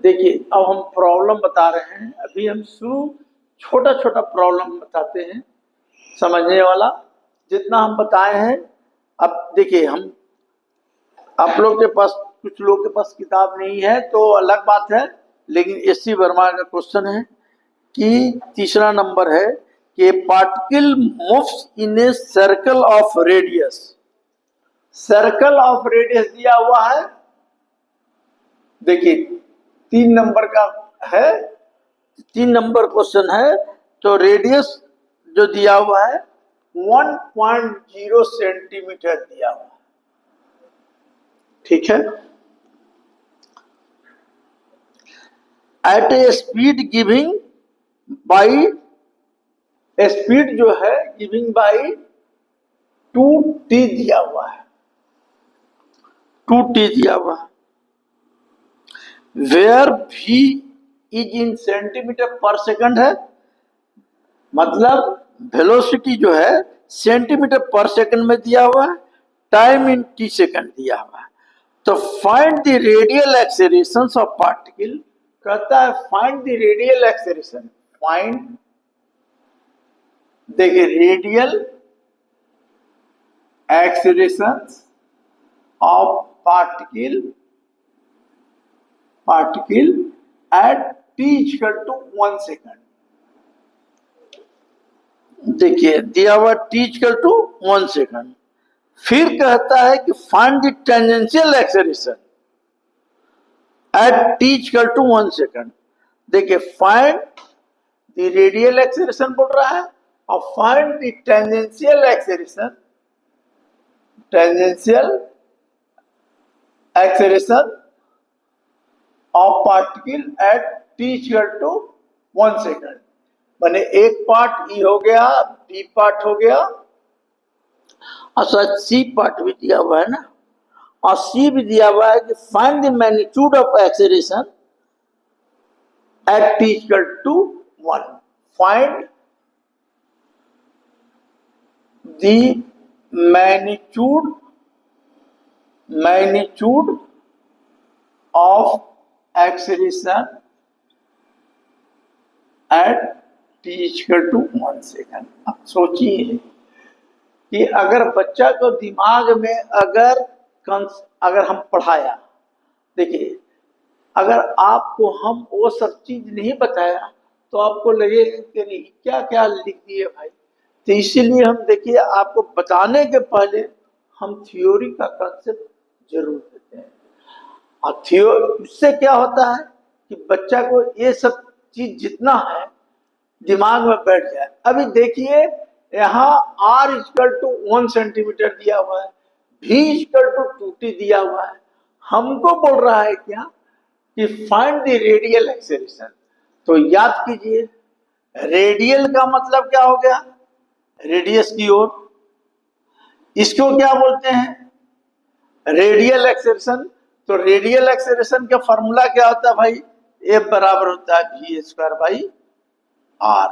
देखिए अब हम प्रॉब्लम बता रहे हैं। अभी हम शुरू छोटा छोटा प्रॉब्लम बताते हैं, समझने वाला जितना हम बताए हैं। अब देखिए हम आप लोग के पास, कुछ लोग के पास किताब नहीं है तो अलग बात है, लेकिन एससी वर्मा का क्वेश्चन है कि तीसरा नंबर है कि particle moves in a circle of radius. Circle of radius दिया हुआ है, देखिए 3 नंबर का है, 3 नंबर क्वेश्चन है। तो रेडियस जो दिया हुआ है 1.0 सेंटीमीटर दिया हुआ है, ठीक है। At a speed giving by, speed जो है गिविंग बाई 2t दिया हुआ है, 2t दिया हुआ है। Where v is in centimetre per second है, मतलब वेलोसिटी जो है सेंटीमीटर पर सेकंड में दिया हुआ है, टाइम इन t सेकंड दिया हुआ है। तो find the radial acceleration of particle, कहता है find the radial acceleration. Find, देखिए radial acceleration of particle at t equal to 1 second. देखिए दिया हुआ t इक्वल टू 1 सेकंड। फिर कहता है कि find the tangential acceleration at t equal to 1 second. देखिए फाइंड द रेडियल एक्सेलरेशन बोल रहा है और find the tangential acceleration, of particle at t equal to 1 second. माने एक पार्ट ई हो गया, बी पार्ट हो गया, और सी पार्ट भी दिया हुआ है ना, और सी भी दिया हुआ है कि find the magnitude of acceleration at t equal to 1। Find the magnitude of acceleration at t equal to 1 second. अब सोचिए कि अगर बच्चा को दिमाग में अगर हम पढ़ाया, देखिए अगर आपको हम वो सब चीज नहीं बताया तो आपको लगेगा कि नहीं क्या क्या लिख दिए भाई। तो इसीलिए हम देखिए आपको बताने के पहले हम थ्योरी का कंसेप्ट जरूर देते हैं, और उससे क्या होता है कि बच्चा को ये सब चीज जितना है दिमाग में बैठ जाए। अभी देखिए यहाँ r इक्वल टू 1 सेंटीमीटर दिया हुआ है, v इक्वल टू 2t दिया हुआ है, हमको बोल रहा है क्या कि फाइंड द रेडियल एक्सेलरेशन। तो याद कीजिए रेडियल का मतलब क्या हो गया, रेडियस की ओर। इसको क्या बोलते हैं, रेडियल एक्सेलरेशन। तो रेडियल एक्सेलरेशन का फॉर्मूला क्या होता है भाई, F बराबर होता है v स्क्वायर बाई r।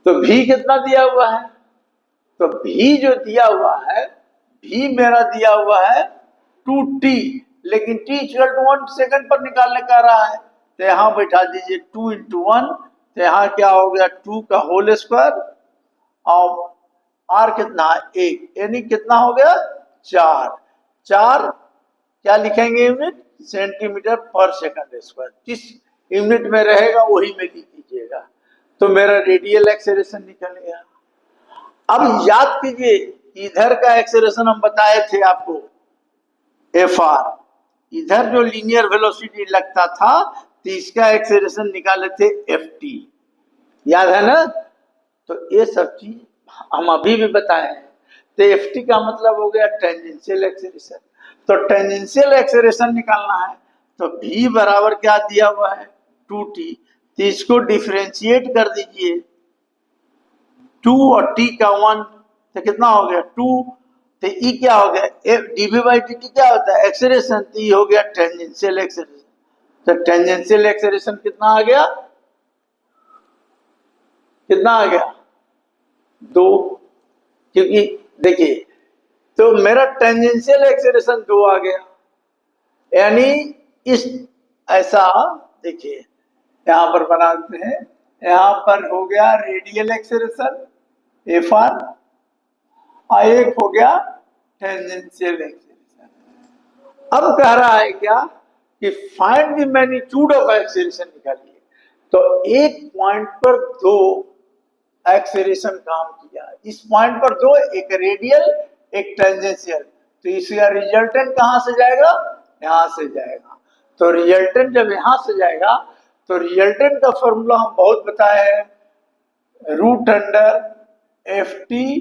तो v कितना दिया हुआ है, तो v जो दिया हुआ है, v मेरा दिया हुआ है 2t, लेकिन t इक्वल टू 1 सेकंड पर निकालने का रहा है, तो यहां बैठा दीजिए 2 इंटू 1, तो यहां क्या हो गया 2 का होल स्क्वायर, और r कितना है 1, यानी कितना हो गया 4। क्या लिखेंगे unit, centimetre per second square. किस यूनिट में रहेगा वही में लिख दीजिएगा, तो मेरा रेडियल एक्सेलरेशन निकल गया। अब याद कीजिए इधर का एक्सेलरेशन हम बताए थे आपको Fr, इधर जो लीनियर वेलोसिटी लगता था तो इसका एक्सेलरेशन निकाले थे Ft, याद है ना। तो ये सब चीज हम अभी भी बताए हैं। तो Ft का मतलब हो गया टेंजेंशियल एक्सेलरेशन। तो टेंजेंशियल एक्सेलरेशन निकालना है तो v बराबर क्या दिया हुआ है 2t, तो इसको डिफरेंशिएट कर दीजिए 2 और t का 1, तो कितना हो गया 2, तो e क्या हो गया dv बाई dt क्या होता है एक्सेलरेशन, तो e हो गया टेंजेंशियल एक्सेलरेशन। तो टेंजेंशियल एक्सेलरेशन कितना आ गया, कितना आ गया 2, क्योंकि देखिए तो मेरा टेंजेंशियल एक्सेलरेशन 2 आ गया, यानी इस ऐसा देखिए यहां पर बनाते हैं, यहां पर हो गया रेडियल एक्सेलरेशन एफ आर और एक हो गया टेंजेंशियल एक्सेलरेशन। अब कह रहा है क्या कि find the magnitude of acceleration निकालिए। तो एक पॉइंट पर दो एक्सेलरेशन काम किया, इस पॉइंट पर दो, एक रेडियल एक टेंजेंशियल, तो इसका रिजल्टेंट कहां से जाएगा, यहां से जाएगा। तो रिजल्टेंट जब यहां से जाएगा तो रिजल्टेंट का फॉर्मूला हम बहुत बताए हैं, root under F T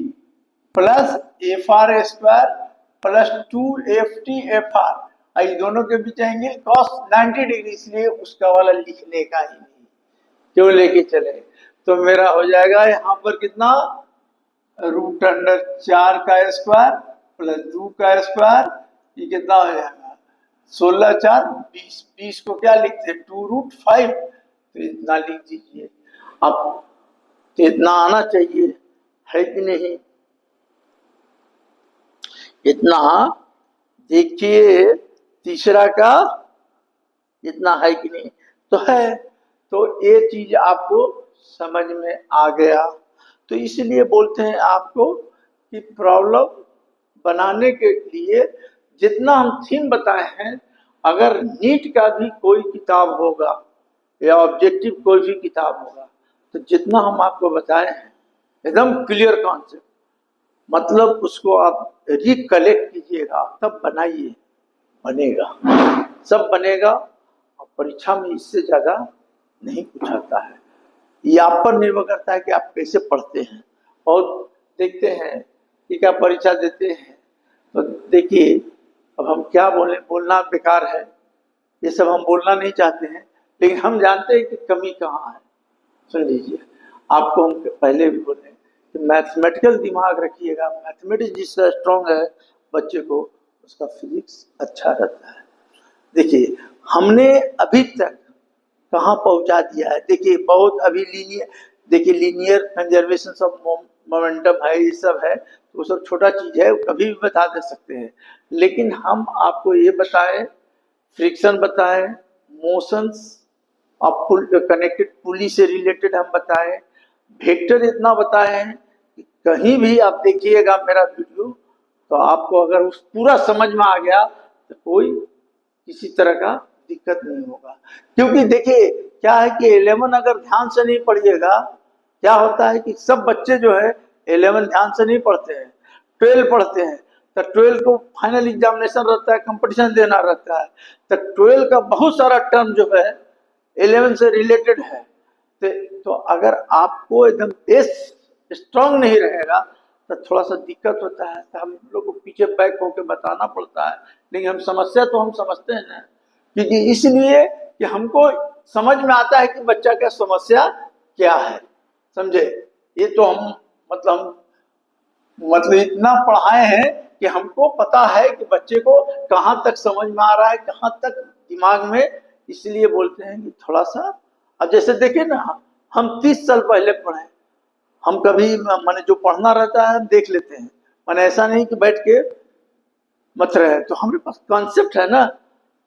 plus F R square plus 2ft F R, ये दोनों के बीच एंगल cos 90 डिग्री, इसलिए उसका वाला लिखने का ही नहीं, क्यों लेके चले। तो मेरा हो जाएगा यहाँ पर कितना, रूट अंडर 4 का स्क्वायर प्लस 2 का स्क्वायर, ये कितना हो जाएगा 16 4 20, 20 को क्या लिखते हैं 2√5, तो इतना लिख दीजिए। अब इतना आना चाहिए, है कि नहीं, इतना देखिए तीसरा का इतना है कि नहीं, तो है। तो ये चीज आपको समझ में आ गया। तो इसलिए बोलते हैं आपको कि प्रॉब्लम बनाने के लिए जितना हम थीम बताए हैं, अगर नीट का भी कोई किताब होगा या ऑब्जेक्टिव कोई भी किताब होगा, तो जितना हम आपको बताए हैं एकदम क्लियर कॉन्सेप्ट, मतलब उसको आप रिकलेक्ट कीजिएगा तब बनाइए, बनेगा, सब बनेगा। और परीक्षा में इससे ज्यादा नहीं कुछ आता है, ये आप पर निर्भर करता है कि आप कैसे पढ़ते हैं और देखते हैं कि क्या परीक्षा देते हैं। तो देखिए अब हम क्या बोले, बोलना बेकार है, ये सब हम बोलना नहीं चाहते हैं, लेकिन हम जानते हैं कि कमी कहाँ है। सुन लीजिए, आपको हम पहले भी बोले कि मैथमेटिकल दिमाग रखिएगा, मैथमेटिक्स जिसका स्ट्रॉन्ग है बच्चे को, उसका फिजिक्स अच्छा रहता है। देखिए हमने अभी तक कहाँ पहुंचा दिया है, देखिए बहुत अभी लीनियर, देखिए लीनियर कंजर्वेशन ऑफ मोमेंटम है, ये सब है, तो वो सब छोटा चीज है, कभी भी बता दे सकते हैं। लेकिन हम आपको ये बताएं, फ्रिक्शन बताएं, मोशंस अब कनेक्टेड पुली से रिलेटेड हम बताएं, वेक्टर इतना बताए हैं कि कहीं भी आप देखिएगा मेरा वीडियो, तो आपको अगर उस पूरा समझ में आ गया तो कोई किसी तरह का दिक्कत नहीं होगा। क्योंकि देखिए क्या है कि 11 अगर ध्यान से नहीं पढ़िएगा, क्या होता है कि सब बच्चे जो है 11 ध्यान से नहीं पढ़ते हैं, 12 पढ़ते हैं, तो 12 को फाइनल एग्जामिनेशन रहता है, कंपटीशन देना रहता है, तो 12 का बहुत सारा टर्म जो है 11 से रिलेटेड है। तो अगर आपको एकदम बेस स्ट्रांग नहीं रहेगा तो थोड़ा सा दिक्कत होता है, तो हम लोग को पीछे बैक होकर बताना पड़ता है। लेकिन हम समस्या तो हम समझते हैं ना, क्योंकि इसलिए कि हमको समझ में आता है कि बच्चा का समस्या क्या है, समझे। ये तो हम मतलब इतना पढ़ाए हैं कि हमको पता है कि बच्चे को कहाँ तक समझ में आ रहा है, कहाँ तक दिमाग में, इसलिए बोलते हैं कि थोड़ा सा। अब जैसे देखिए ना, हम 30 साल पहले पढ़े, हम कभी माने जो पढ़ना रहता है हम देख लेते हैं, माने ऐसा नहीं कि बैठ के मत रहे, तो हमारे पास कॉन्सेप्ट है ना,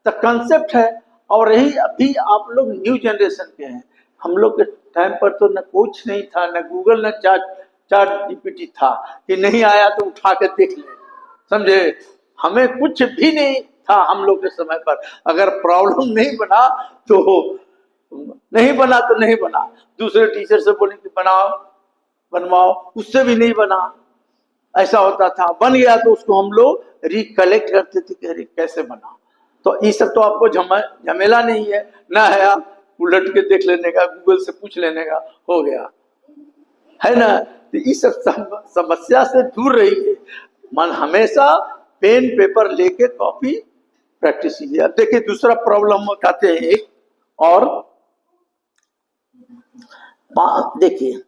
तो कॉन्सेप्ट है। और यही अभी आप लोग न्यू जनरेशन के हैं, हम लोग के टाइम पर तो न कुछ नहीं था, न गूगल न चाट जीपीटी था कि नहीं आया तो उठा के देख ले, समझे। हमें कुछ भी नहीं था हम लोग के समय पर, अगर प्रॉब्लम नहीं बना तो नहीं बना, तो नहीं बना, दूसरे टीचर से बोले कि बनाओ बनवाओ, उससे भी नहीं बना, ऐसा होता था। बन गया तो उसको हम लोग रिकलेक्ट करते थे कि कैसे बना। तो ये सब तो आपको झमेला नहीं है ना, है आप उलट के देख लेने का, गूगल से पूछ लेने का, हो गया, है ना। तो इस सब समस्या से दूर रहिए, मन हमेशा पेन पेपर लेके कॉपी प्रैक्टिस कीजिए। अब देखिए दूसरा प्रॉब्लम बताते हैं एक और, देखिए